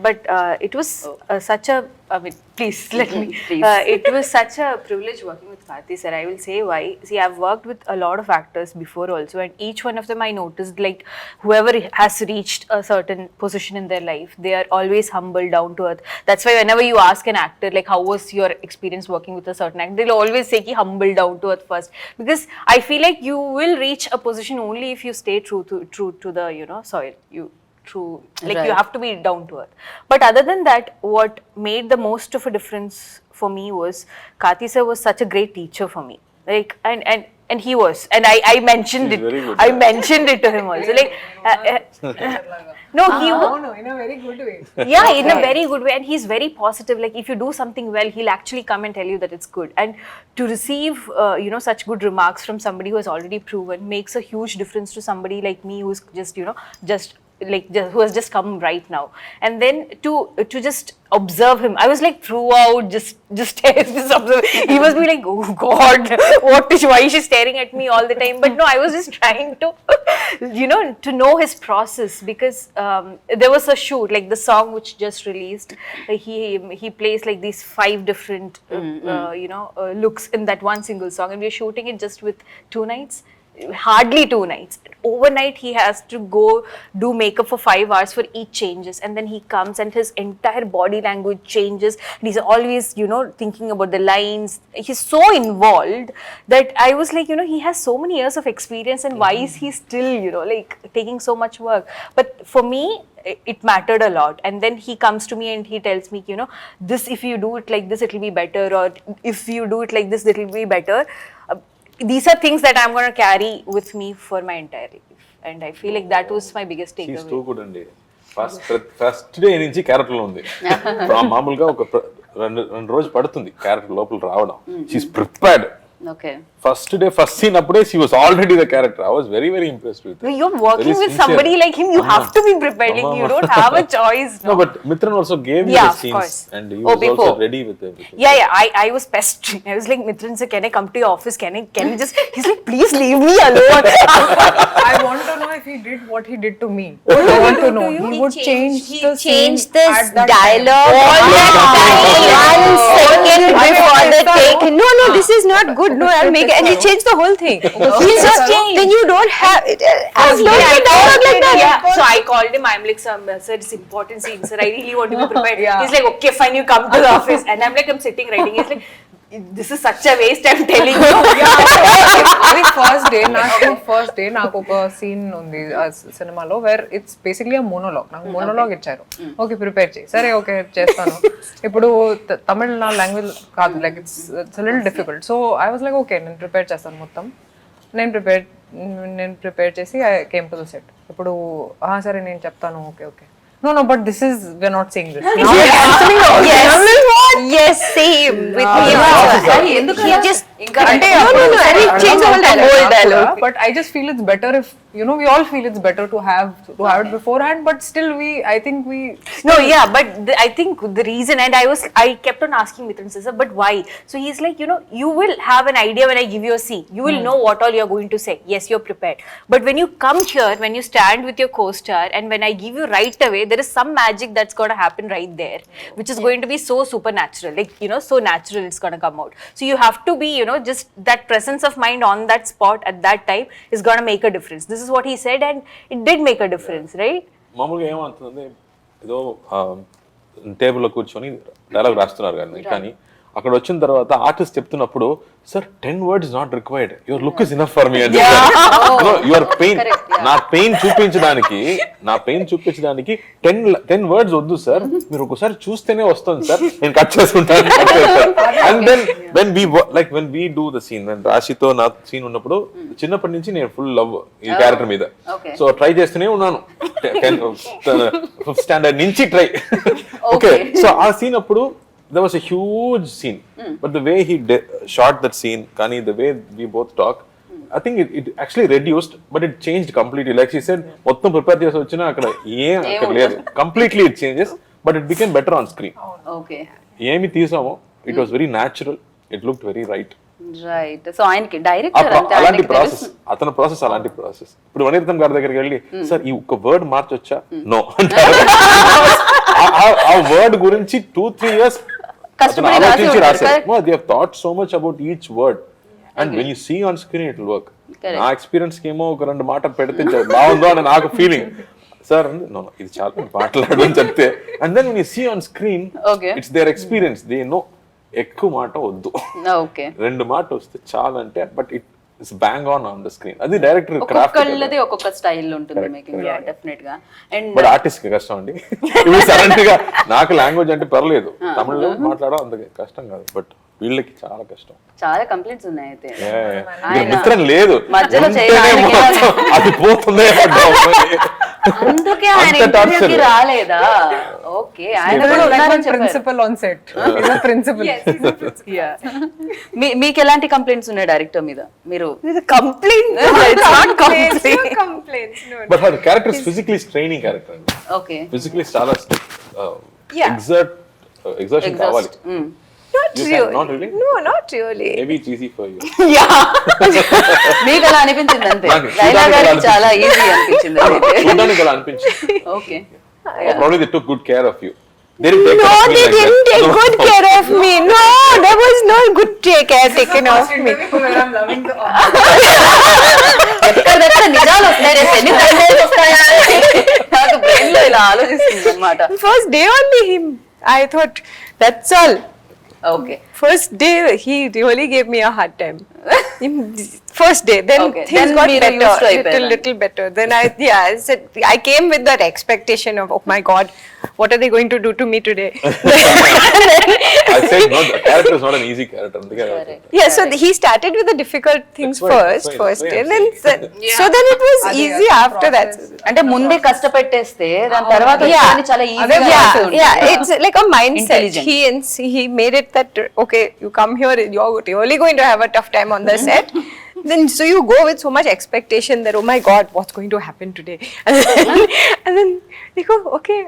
But it was such a, I mean, please let me. It was such a privilege working with Karthi sir. I will say why. See, I've worked with a lot of actors before also, and each one of them I noticed, like, whoever has reached a certain position in their life, they are always humble, down to earth. That's why whenever you ask an actor, like, how was your experience working with a certain actor, they'll always say ki humble, down to earth first, because I feel like you will reach a position only if you stay true to the, you know, soil. Like, you have to be down to earth. But other than that, what made the most of a difference for me was Karthi sir was such a great teacher for me. Like, and he was, and I mentioned He's it. very good, I mentioned it to him also. Like, no, No, in a very good way. yeah, in a very good way, and he's very positive. Like, if you do something well, he'll actually come and tell you that it's good. And to receive you know, such good remarks from somebody who has already proven makes a huge difference to somebody like me, who's just, you know, who has just come right now. And then to just observe him, I was like throughout just observe. He must be like, oh God, why is she staring at me all the time? But no, I was just trying to you know, to know his process, because there was a shoot, like the song which just released, he plays like these 5 different you know, looks in that one single song, and we're shooting it just with 2 nights. Hardly 2 nights. Overnight he has to go do makeup for 5 hours for each changes, and then he comes and his entire body language changes, and he's always, you know, thinking about the lines. He's so involved that I was like, you know, he has so many years of experience, and why is he still, you know, like, taking so much work? But for me, it mattered a lot. And then he comes to me and he tells me, you know, this, if you do it like this, it will be better, or if you do it like this, it will be better. These are things that I'm going to carry with me for my entire life, and I feel like that was my biggest she's takeaway. Too good అండి. First day నుంచి character లో ఉంది. మామూలుగా ఒక రెండు రోజు పడుతుంది character లోపల రావడం. She's prepared. Okay. First day, first scene appude, she was already the character. I was very, very impressed with her. You're working Very with sincere. somebody like him, you have to be prepared. Like, you don't have a choice. No, but Mithran also gave me Yeah, the of scenes, course. and he Oh, was also before. ready with everything. Yeah, I was pestering. I was like, Mithran sir, can I come to your office? Can I just? He's like, please leave me alone. I want to know if he did what he did to me. I want to know. He would change the scene at that dialogue time. one second before the take. No, this is not good. No, I'll make it. And he changed the whole thing. He's just changed. Then you don't have it. I've learned the dialogue like that. Yeah. So I called him. I'm like, sir, it's important scene, sir. I really want to be prepared. Yeah. He's like, okay, fine, you come to the office. And I'm like, I'm sitting writing. He's like, this is such a waste, I'm telling you. అది first day నాకు ఒక scene ఉంది సినిమాలో where it's basically ఆ monologue. నాకు monologue ఇచ్చారు. Okay prepare చేయి. సరే ఓకే చేస్తాను. ఇప్పుడు తమిళ్ నా లాంగ్వేజ్ కాదు, like it's little difficult. So I was like okay నేను ప్రిపేర్ చేస్తాను మొత్తం. నేను ప్రిపేర్ చేసి I came to the set. ఇప్పుడు సరే నేను చెప్తాను. Okay okay No, but this is, we're not saying this. Now we're cancelling all this. Yes, same with him. He just ఇంకా no, and he changed the whole dialogue. But I just feel it's better if, you know, we all feel it's better to have it beforehand, but still I think we No, yeah, but I think the reason, and I kept on asking Mithran sir, but why? So he's like, you know, you will have an idea when I give you a scene. You will know what all you're going to say. Yes, you're prepared. But when you come here, when you stand with your co-star, and when I give you right away, there is some magic that's going to happen right there, which is going to be so supernatural, like, you know, so natural it's going to come out. So you have to be, you know, just that presence of mind on that spot at that time is going to make a difference. This is what he said, and it did make a difference, right? మామూలుగా ఏమంటుందంటే ఏదో టేబుల్లో కూర్చొని dialogue రాస్తున్నారు కానీ అక్కడ వచ్చిన తర్వాత ఆర్టిస్ట్ చెప్తున్నప్పుడు sir 10 words not required, your look is enough for me అని యువర్ పెయిన్, నా పెయిన్ చూపించడానికి 10 words వద్దు సార్, మీరు ఒకసారి చూస్తేనే వస్తుంది సార్, నేను కట్ చేసుకుంటాను. And then when we do the scene, when రాశితో నా సీన్ ఉన్నప్పుడు చిన్నప్పటి నుంచి నేను ఫుల్ లవ్ ఈ క్యారెక్టర్ మీద. సో ట్రై చేస్తూనే ఉన్నాను 5th standard నుంచి ట్రై. ఓకే, సో ఆ సీన్ అప్పుడు there was a huge scene, but the way he shot that scene, Kani, the way we both talk, I think it actually reduced, but it changed completely. Like she said, mottham prepare chesi vachina akkada akkada ledhu, completely it changes, but it became better on screen. Okay. Emi teesamo, it was very natural, it looked very right. Right. So ఆయనకి director అంటే అలాంటి ఆయనకి process, అతని process అలాంటి process. ఇప్పుడు వనితం గారి దగ్గరికి వెళ్ళి సార్ ఈ ఒక్క వర్డ్ మార్చొచ్చా, నో అంటారు. ఆ వర్డ్ గురించి 2-3 years కష్టపడి ఆలోచించి రాసి రాశారు. They have thought so much about each word and when you see on screen it will work. నా ఎక్స్పీరియన్స్ కి ఏమో ఒక 2 మాటలు పెడితే బాగుందో అని నాకు ఫీలింగ్. సార్ నో ఇది చాలా మాట్లాడు అని చెప్తే and then when you see on screen it's their experience, they know ఎక్కువ మాట వద్దు, ఓకే 2 మాట వస్తే చాలా అంటే but it's bang on the screen. అది డైరెక్టర్ క్రాఫ్ట్. ఒక్కొక్కళ్ళది ఒక్కొక్క స్టైల్ ఉంటుంది మేకింగ్ లో డెఫినెట్ గా. అండ్ బట్ ఆర్టిస్ట్ కి కష్టం అండి. ఇప్పుడు సడన్ గా నాకు లాంగ్వేజ్ అంటే పర్లేదు, తమిళ్లో మాట్లాడడం అంత కష్టం కాదు, బట్ వీళ్ళకి చాలా కష్టం. చాలా కంప్లైంట్స్ ఉన్నాయి అయితే. మిత్రం లేదు మధ్యలో అది పోతుంది. అందుకే ఆయన ఇంటర్వ్యూకి రాలేదా? ఓకే, ఆయన కూడా ఉన్నారని చెప్పారు. Principal on set. ప్రిన్సిపల్. మీకు ఎలాంటి కంప్లైంట్స్ ఉన్నాయి డైరెక్టర్ మీద? మీరు Complaints. But her character is physically straining character అండి. ఓకే, ఫిజికల్లీ చాలా ఎగ్జర్షన్ కావాలి. Not really. Not really? No, not really. Maybe it's easy for you. మీకు అలా అనిపించింది అంతే? నాకు లైలా చూడడానికి గారికి చాలా ఈజీ అనిపించింది అయితే. చూడడానికి అలా అనిపించింది. Okay, Probably they took good care of you. They didn't take No, care of me they like didn't that. take No. good care of me. No, there was no good care taken of me. ఎక్కడెక్కడ నిజాలు వస్తాయి, రేపు ఎన్ని complaints వస్తాయా నాకు brain లో ఇలా ఆలోచిస్తుంది అనమాట. First day only him. I thought that's all. Okay, First day he really gave me a hard time. First day, then Okay. things Then got మీరు better, used to అయిపోయారు. little better. Then I said I came with that expectation of, oh my God, what are they going to do to me today? I said no, the character is not an easy character. Yeah, so he started with the difficult things That's why- first, that's why and I'm then so then it was easy after that. అంటే ముందే కష్టపెట్టేస్తే దాని తర్వాత వచ్చేవన్నీ చాలా Yeah, it's like a mindset. Intelligent. He made it that okay, you come here, you're really going to have a tough time on the set. Then so you go with so much expectation that oh my God, what's going to happen today? And then you go, okay,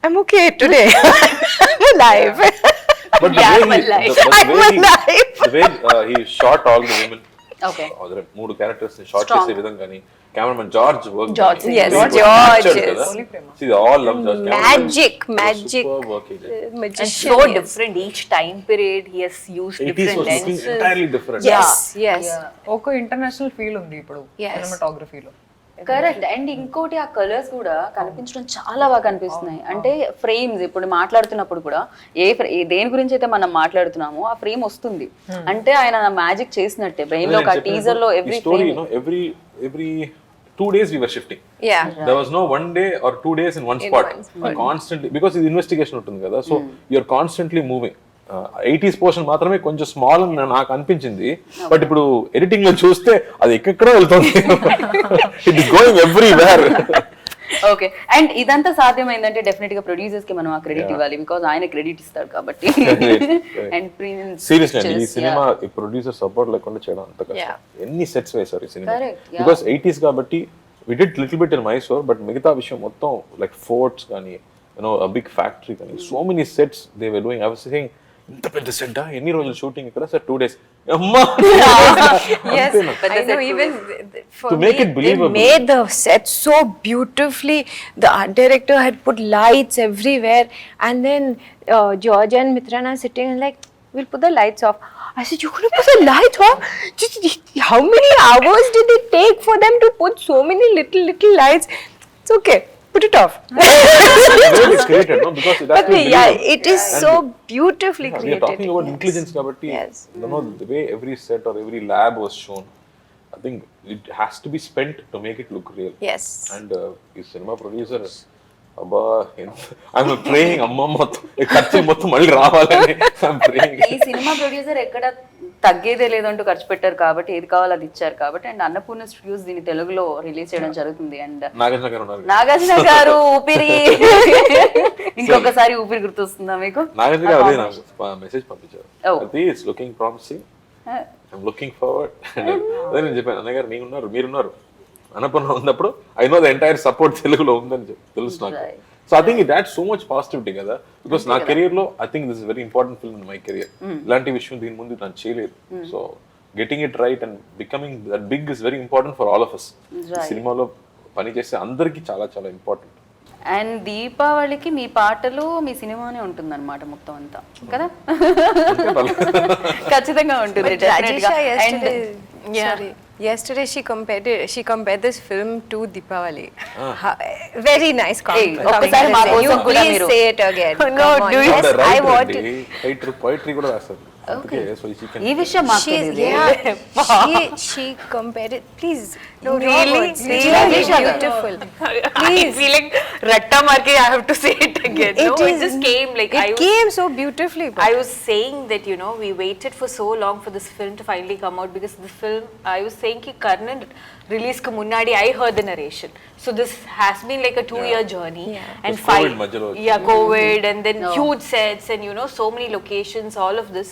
I'm okay today. I'm alive. But the Yeah, way I'm alive. I'm alive. the way he shot all the women. Okay, Other 3 characters ని shot చేసే విధంగా కానీ cameraman George work. George, yes, George is See, they all love George. magic. Superb work he did. And Magician. so yes. different each time period. He has used 80s different was looking lenses. entirely different. Yes. ఒక international feel ఉంది ఇప్పుడు Yes. సినిమాటోగ్రఫీలో. Correct. And ఇంకోటి ఆ colours కూడా కనిపించడం చాలా బాగా కనిపిస్తున్నాయి. అంటే ఫ్రేమ్స్ ఇప్పుడు మాట్లాడుతున్నప్పుడు కూడా దేని గురించి అయితే మనం మాట్లాడుతున్నామో ఆ ఫ్రేమ్ వస్తుంది అంటే ఆయన మ్యాజిక్ చేసినట్టే బ్రెయిన్ లో. టీజర్ లో every story, you know, every 2 days we were shifting. Yeah. There was no 1 day or 2 days in one spot. Constantly, because ఇది ఇన్వెస్టిగేషన్ ఉంటుంది కదా, so you're constantly moving. 80s portion మాత్రమే కొంచెం స్మాల్ అని నాకు అనిపించింది, బట్ ఇప్పుడు ఎడిటింగ్ లో చూస్తే అది ఎక్కడో వెళ్తుంది. It is going everywhere. Okay, and ఇదంతా సాధ్యమైందంటే డెఫినెట్ గా ప్రొడ్యూసర్స్ కి మనం ఆ క్రెడిట్ ఇవ్వాలి, బికాజ్ ఆయన క్రెడిట్ ఇస్తాడు కాబట్టి. అండ్ సీరియస్లీ ఈ సినిమా ప్రొడ్యూసర్ సపోర్ట్ లేకుండా చేయడం అంత కష్టం. ఎన్ని సెట్స్ వేశారు ఈ సినిమా, బికాస్ 80s కాబట్టి we did little bit in Mysore, but మిగతా విషయం మొత్తం లైక్ ఫోర్ట్స్ కానీ యూనో అ బిగ్ ఫ్యాక్టరీ కానీ so many sets they were doing. I was saying ఇంత పెద్ద సెట్ ఎన్ని రోజులు షూటింగ్ ఇక్కడ సార్ 2 days. అమ్మా Yes, I know. Even for To me, make it believable. they made the set so beautifully. The art director had put lights everywhere, and then George and Mitrana sitting and like, we'll put the lights off. I said, you're gonna put the lights off? How many hours did it take for them to put so many little lights? It's okay. Put it off. It's created, no? Because it has to be yeah, believable. it is so beautifully We are created. talking about intelligence kabatti. Yes. You know, the way every set or every lab was shown, I think it has to be spent to make it look real. Yes. And ఈ cinema producer అబ్బా I'm praying అమ్మ మొత్తం ఖర్చు మొత్తం మళ్ళీ రావాలని I'm praying. ఈ cinema producer ఎక్కడ తగ్గేదే లేదంటూ ఖర్చు పెట్టారు కాబట్టి ఏది కావాలో అది ఇచ్చారు కాబట్టి. అండ్ అన్నపూర్ణ స్టూడియోస్ దీన్ని తెలుగులో రిలీజ్ చేయడం జరుగుతుంది. అండ్ నాగార్జున గారు ఉన్నారు. నాగార్జున గారు ఊపిరి ఇంకొకసారి ఊపిరి గుర్తొస్తుందా మీకు? నాగార్జున గారు అదే నాకు మెసేజ్ పంపించారు, అది it's looking promising, I'm looking forward. అదే నేను చెప్పాను, అన్నయ్య గారు మీరున్నారు అన్నపూర్ణ ఉన్నప్పుడు I know the entire support తెలుగులో ఉందని తెలుసు నాకు. So I think it add so much positivity కదా, బికాస్ నా కెరియర్ లో I think this is very important film in my career. ఇలాంటి విషయం దీని ముందు నేను చేయలేదు. So getting it right and becoming that big is very important for all of us. సినిమాలో పని చేస్తే అందరికీ చాలా చాలా ఇంపార్టెంట్. అండ్ దీపావళికి మీ పాటలు మీ సినిమానే ఉంటుందన్నమాట మొత్తం అంతా కదా. ఖచ్చితంగా ఉంటుంది definitely గా. And Yesterday she compared this film to Deepavali. Very nice comment. ఒక్కసారి మా కోసం కూడా Please మీరు say it again. No, Come on. do you- Yes, I want to. poetry కూడా రాస్తారు. Okay, so she can. ఈ విషయం మాకు She's తెలియదు. she compared it. Please, No, in your really? words, Really? literally beautiful. I feel like Ratta Marke, I have to say it again. No, it just came like It came so beautifully. But I was saying that, you know, we waited for so long for this film to finally come out because the film, I was saying ki Karnan release ku munnadi I heard the narration. So this has been like a 2-year journey. And Because COVID madhyalo COVID and then huge sets and, you know, so many locations, all of this.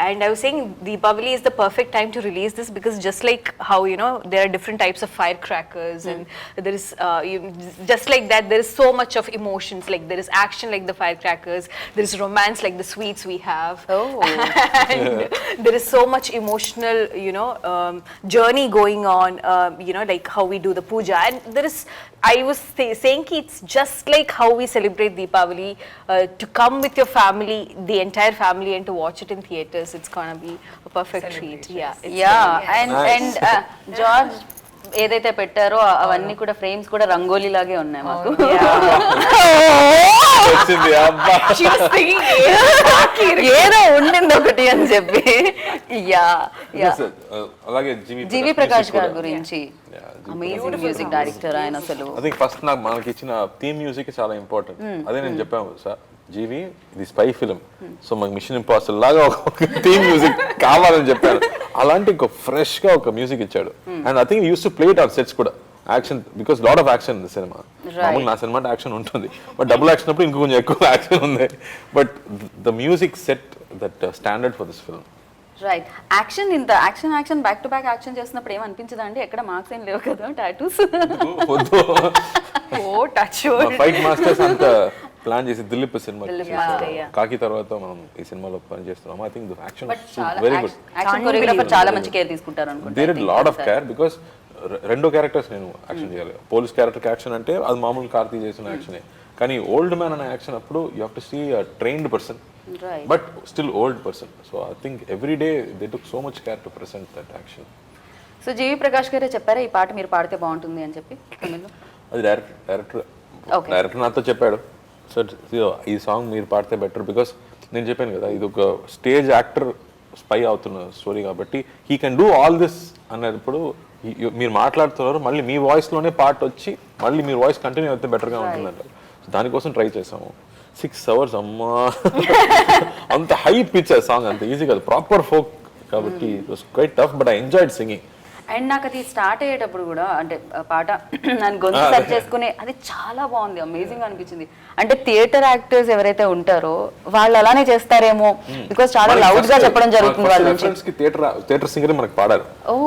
And I was saying Deepavali is the perfect time to release this because just like how, you know, there are different types of firecrackers and there is just like that there is so much of emotions, like there is action like the firecrackers, there is romance like the sweets we have. And there is so much emotional, you know, journey going on, you know, like how we do the puja. And there is, I was saying ki it's just like how we celebrate Deepavali, to come with your family, the entire family, and to watch it in theaters. It's gonna be a perfect treat. Yeah. It's and George ఏదైతే పెట్టారో అవన్నీ కూడా frames కూడా రంగోలీ లాగే ఉన్నాయి మాకు. వచ్చింది అబ్బా. She was thinking, ఏదో ఉండింది ఒకటి అని చెప్పి. అలాగే జీవి ప్రకాష్ గారి గురించి అమేజింగ్ మ్యూజిక్ డైరెక్టర్ ఆయన అసలు. ఐ థింక్ ఫస్ట్ నాకు మనకి ఇచ్చిన థీమ్ మ్యూజిక్ చాలా ఇంపార్టెంట్. అదే నేను చెప్పాను సార్, జీవి ఇది స్పై ఫిల్మ్, సో మాకు మిషన్ ఇంపాసిబుల్ లాగా ఒక థీమ్ మ్యూజిక్ కావాలని చెప్పాను. అలాంటి ఒక ఫ్రెష్ గా ఒక మ్యూజిక్ ఇచ్చాడు. And I think use to play it on sets కూడా, action, because lot of action in cinema. మామూలు నా సినిమా అంటే యాక్షన్ ఉంటుంది, బట్ డబుల్ యాక్షన్ అప్పుడు ఇంకొంచెం ఎక్కువ యాక్షన్ ఉంది. But the music set that standard for this film. Right. Action ఇంత action back to back action చేస్తున్నప్పుడు ఏమనిపించదా అండి? ఎక్కడ మార్క్స్ ఏం లేవు కదా, టాటూస్. వద్దు, oh, touch ఫైట్ మాస్టర్స్ అంత ప్లాన్ చేసి దిలీప్ సినిమా yeah. కాకి తర్వాత మనం ఈ సినిమాలో పని చేస్తున్నాం. I think the action very good. Action choreographer చాలా మంచి కేర్ తీసుకుంటారు అనుకుంటా. There is lot of care because రెండో క్యారెక్టర్స్ నేను యాక్షన్ చేయాలి. పోలీస్ క్యారెక్టర్ యాక్షన్ అంటే అది మామూలు కార్తీ చేసిన యాక్షనే, కానీ ఓల్డ్ మ్యాన్ అనే యాక్షన్ అప్పుడు you have to see a trained person but still old person. So I think every day they took so much care to present that action. So జీవి ప్రకాష్ గారే చెప్పారా ఈ పాట మీరు పాడితే బాగుంటుంది అని చెప్పి తమిళ్లో? అది డైరెక్టర్ నాతో చెప్పాడు, సార్ ఈ సాంగ్ మీరు పాడితే బెటర్, బికాస్ నేను చెప్పాను కదా ఇది ఒక స్టేజ్ యాక్టర్ స్పై అవుతున్న స్టోరీ కాబట్టి he can do all this అన్నప్పుడు మీరు మాట్లాడుతున్నారు, మళ్ళీ మీ వాయిస్లోనే పాట వచ్చి మళ్ళీ మీ వాయిస్ కంటిన్యూ అయితే బెటర్గా ఉంటుందంటారు. దానికోసం ట్రై చేసాము. 6 hours అమ్మా, అంత హై పిచ్ సాంగ్, అంత ఈజీ కాదు, ప్రాపర్ ఫోక్ కాబట్టి it was quite tough, but I enjoyed singing. And నాకు అది స్టార్ట్ అయ్యేటప్పుడు కూడా అంటే పాట నన్ను గొంతు సెర్చ్ చేసుకునే అది చాలా బాగుంది, అమేజింగ్ అనిపించింది. అంటే థియేటర్ యాక్టర్స్ ఎవరైతే ఉంటారో వాళ్ళు అలానే చేస్తారేమో, బికాస్ చాలా లౌడ్ గా చెప్పడం జరుగుతుంది వాళ్ళ నుంచి. థియేటర్ సింగర్ మనకు పాడారు,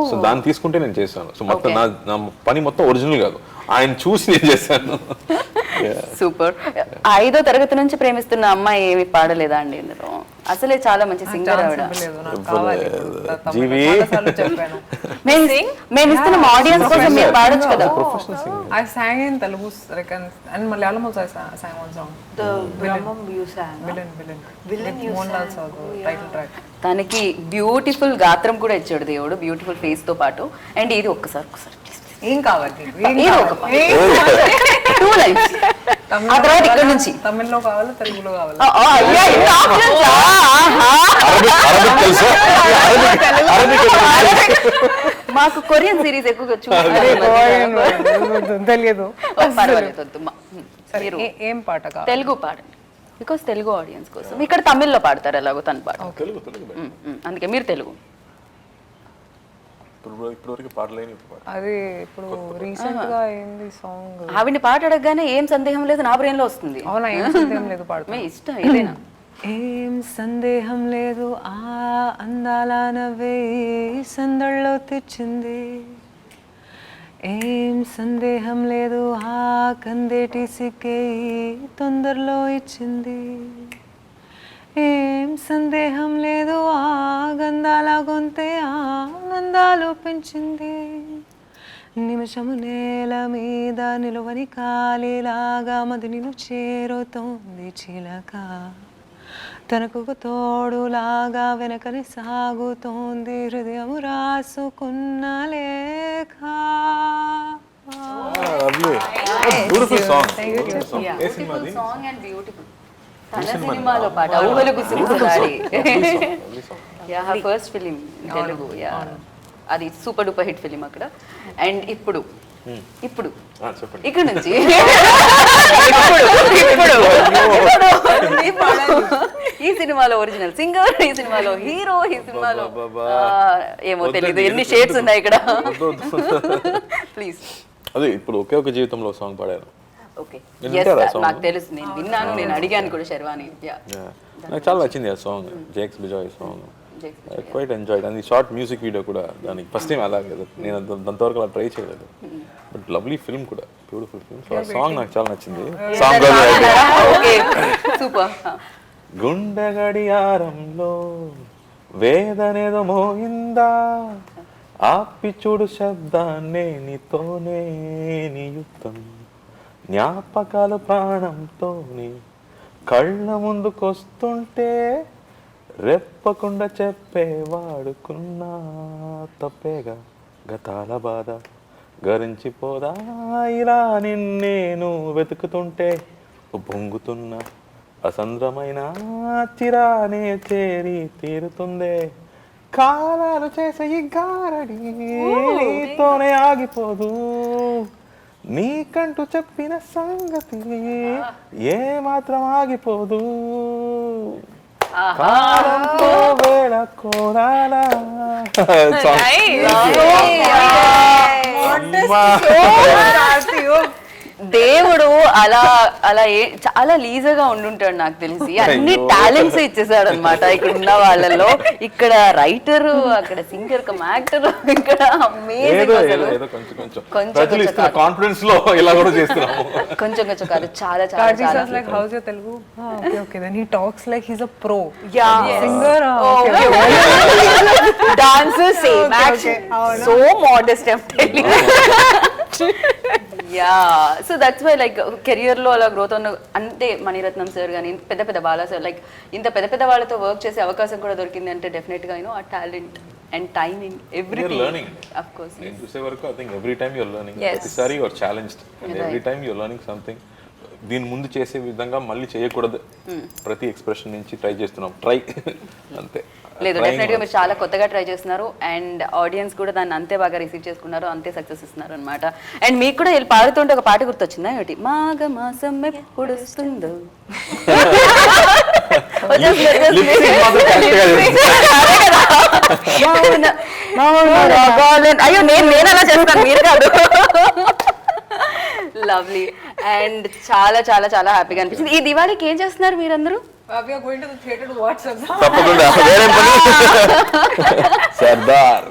సో దాన్ని తీసుకుంటే నేను చేశాను. సో మొత్తం నా పని మొత్తం ఒరిజినల్ కాదు, ఆయన చూసి నేను చేశాను. సూపర్. 5వ తరగతి నుంచి ప్రేమిస్తున్న అమ్మాయి ఏమి పాడలేదా అండి ఇందులో? అసలే చాలా మంచి సింగర్ ఆవిడ. జీవి మేము ఇస్తున్న ఆడియన్స్ కోసం మీరు పాడొచ్చు కదా. I sang in Telugu and Malayalam also. I sang one song. The Brahmam you sang. Villain you Mohanlal sir, title track. తనకి బ్యూటిఫుల్ గాత్రం కూడా ఇచ్చాడు దేవుడు, బ్యూటిఫుల్ ఫేస్ తో పాటు. అండ్ ఇది ఒక్కసారి ఏం కావాలి? టూ లైన్స్ ఆ తర్వాత ఇక్కడ నుంచి తమిళ్లో కావాలా, తెలుగులో కావాలా? మాకు కొరియన్ సిరీస్ ఎక్కువగా తెలియదు. ఏం పాట కావాలి? తెలుగు పాడండి, బికాస్ తెలుగు ఆడియన్స్ కోసం. ఇక్కడ తమిళ్లో పాడతారు ఎలాగో తను పాట, అందుకే మీరు తెలుగు. అది ఇప్పుడు రీసెంట్ గా ఏంది సాంగ్, ఆవిడ్ని పాట అడగగానే ఏం సందేహం లేదు నా బ్రెయిన్ లో వస్తుంది. అవునా? ఏం సందేహం లేదు పాడుతున్నా. ఇష్టం ఏదైనా. ఏం సందేహం లేదు ఆ అందాల నవ్వే సందళ్ళలో తెచ్చింది, ఏం సందేహం లేదు ఆ కందేటి సిక్కే తొందరలో ఇచ్చింది, ఏం సందేహం లేదు ఆ గంధాల గొంతే ఆనందాలు పెంచింది. నిమిషము నేల మీద నిలువని కాలిలాగా మది నిన్ను చేరుతోంది చిలక. తనకు తోడులాగా వెనకని సాగుతోంది హృదయము రాసుకున్న లేఖ. Beautiful song. Song and beautiful. తన సినిమాలో పాట ఊహలు గుసగుసలాడి. Yeah her first film Telugu. Yeah అది సూపర్ డూపర్ హిట్ ఫిలిం అక్కడ. అండ్ ఇప్పుడు చెప్పండి. ఇక్కడ నుంచి ఈ సినిమాలో ఒరిజినల్ సింగర్, ఈ సినిమాలో హీరో, ఈ సినిమాలో ఏమో తెలీదు ఎన్ని షేడ్స్ ఉన్నాయి ఇక్కడ. ప్లీజ్. అదే ఇప్పుడు ఒకే ఒక జీవితంలో సాంగ్ పాడారు. ఓకే, నాకు తెలుసు, నేను విన్నాను, నేను అడిగాను కూడా శర్వాణి. నాకు చాలా నచ్చింది ఆ song, Jakes Bejoy song. Quite enjoyed. And ఈ షార్ట్ మ్యూజిక్ వీడియో కూడా దానికి ఫస్ట్ టైం అలా కదా, నేను అంతవరకు అలా ట్రై చేయలేదు. బట్ లవ్లీ ఫిల్మ్ కూడా, బ్యూటిఫుల్ ఫిల్మ్. సో ఆ సాంగ్ నాకు చాలా నచ్చింది. Song super. గుండె గడియారంలో వేదనేదో మోయిందా, ఆపి చూడు శబ్దాన్నే నీతోనే నీ యుద్ధం, జ్ఞాపకాలు ప్రాణంతోని కళ్ళ ముందుకొస్తుంటే రెప్పకుండా చెప్పేవాడుకున్నా తప్పేగా గతాల బాధ గరించిపోదా, ఇలా నిన్నేను వెతుకుతుంటే పొంగుతున్న అసంద్రమైన చిరానే చేరి తీరుతుందే, కాలాలు చేసే ఈ గారడి నీతోనే ఆగిపోదు, నీకంటూ చెప్పిన సంగతి ఏ మాత్రం ఆగిపోదు, కాలంతో వేళ కోరాలా. దేవుడు అలా అలా చాలా లీజర్గా ఉండుంటాడు నాకు తెలిసి. అన్ని టాలెంట్స్ ఇచ్చేసాడు అనమాట ఇక్కడ ఉన్న వాళ్ళలో. ఇక్కడ రైటర్, అక్కడ సింగర్, యాక్టర్, ఇక్కడ కాన్ఫిడెన్స్ లో ఇలా కూడా చేస్తున్నాము. కొంచెం కొంచెం కాదు, చాలా చాలా. Like how's your Telugu? Okay, then he talks like he's a pro. Yeah, singer. Dancer, same action, so modest, I'm telling you. Yeah, so that's why like కెరియర్లో అలా గ్రోత్ ఉన్న అంటే మణిరత్నం సార్ కానీ పెద్ద పెద్ద బాలా సార్, లైక్ ఇంత పెద్ద పెద్ద వాళ్ళతో వర్క్ చేసే అవకాశం కూడా దొరికింది అంటే డెఫినెట్గా యూనో ఆ talent and timing everything. Of course నేను చూసే వరకు I think every time you're learning, ప్రతిసారి you are challenged and every time you're learning something. దీని ముందు చేసే విధంగా మళ్ళీ చేయకూడదు, ప్రతి ఎక్స్ప్రెషన్ నుంచి ట్రై చేస్తున్నాం, ట్రై అంతే. లేదు, డెఫినెట్గా మీరు చాలా కొత్తగా ట్రై చేస్తున్నారు అండ్ ఆడియన్స్ కూడా దాన్ని అంతే బాగా రిసీవ్ చేసుకున్నారు, అంతే సక్సెస్ ఇస్తున్నారు అనమాట. అండ్ మీకు కూడా వీళ్ళు పాడుతుంటే ఒక పాట గుర్తొచ్చిందా ఏమిటి, మాఘ మాసం ఎప్పుడు వస్తుందో. అయ్యో నేను అలా చేస్తాను, మీరు కాదు. లవ్లీ. అండ్ చాలా చాలా చాలా హ్యాపీగా అనిపించింది. ఈ దివాళీకి ఏం చేస్తున్నారు మీరందరూ? We are going to the theater to watch Sardar. తప్పకుండా సర్దార్.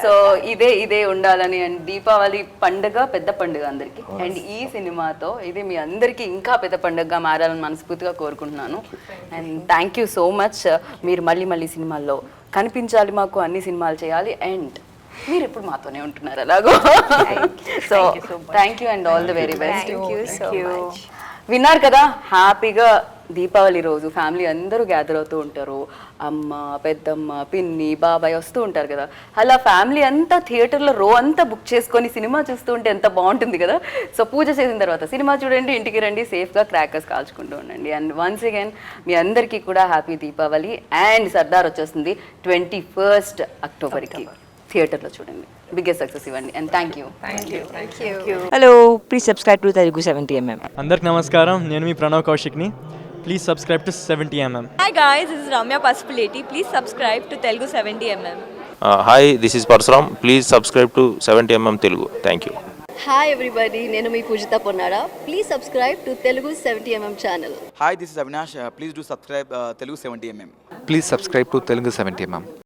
సో ఇదే ఉండాలని. అండ్ దీపావళి పండుగ పెద్ద పండుగ అందరికి. అండ్ ఈ సినిమాతో ఇది మీ అందరికి ఇంకా పెద్ద పండుగగా మారాలని మనస్ఫూర్తిగా కోరుకుంటున్నాను. And thank you so much. మీరు మళ్ళీ సినిమాల్లో కనిపించాలి, మాకు అన్ని సినిమాలు చేయాలి. అండ్ మీరు ఇప్పుడు మాతోనే ఉంటున్నారు అలాగో. So thank you and all the very best. విన్నారు కదా, హ్యాపీగా దీపావళి రోజు ఫ్యామిలీ అందరూ గ్యాదర్ అవుతూ ఉంటారు. అమ్మ, పెద్దమ్మ, పిన్ని, బాబాయ్ వస్తూ ఉంటారు కదా. అలా ఫ్యామిలీ అంతా థియేటర్లో రో అంతా బుక్ చేసుకొని సినిమా చూస్తూ ఉంటే ఎంత బాగుంటుంది కదా. సో పూజ చేసిన తర్వాత సినిమా చూడండి, ఇంటికి రండి, సేఫ్గా క్రాకర్స్ కాల్చుకుంటూ ఉండండి. అండ్ వన్స్ అగైన్ మీ అందరికీ కూడా హ్యాపీ దీపావళి. అండ్ సర్దార్ వచ్చేస్తుంది 21 అక్టోబర్కి, థియేటర్లో చూడండి. బిగ్గెస్ట్ సక్సెస్ ఇవ్వండి. And thank you. Hello, please subscribe to Telugu 70mm. అందరికి నమస్కారం, నేను మీ ప్రణవ్ కౌశిక్ని. Please subscribe to 70mm. Hi guys, this is Ramya Pasupuleti. Please subscribe to Telugu 70mm. Hi, this is Parsuram. Please subscribe to 70mm Telugu. Thank you. Hi everybody, నేను మీ పూజిత Ponnada. Please subscribe to Telugu 70mm channel. Hi, this is Avinash. Please do subscribe Telugu 70mm. Please subscribe to Telugu 70mm.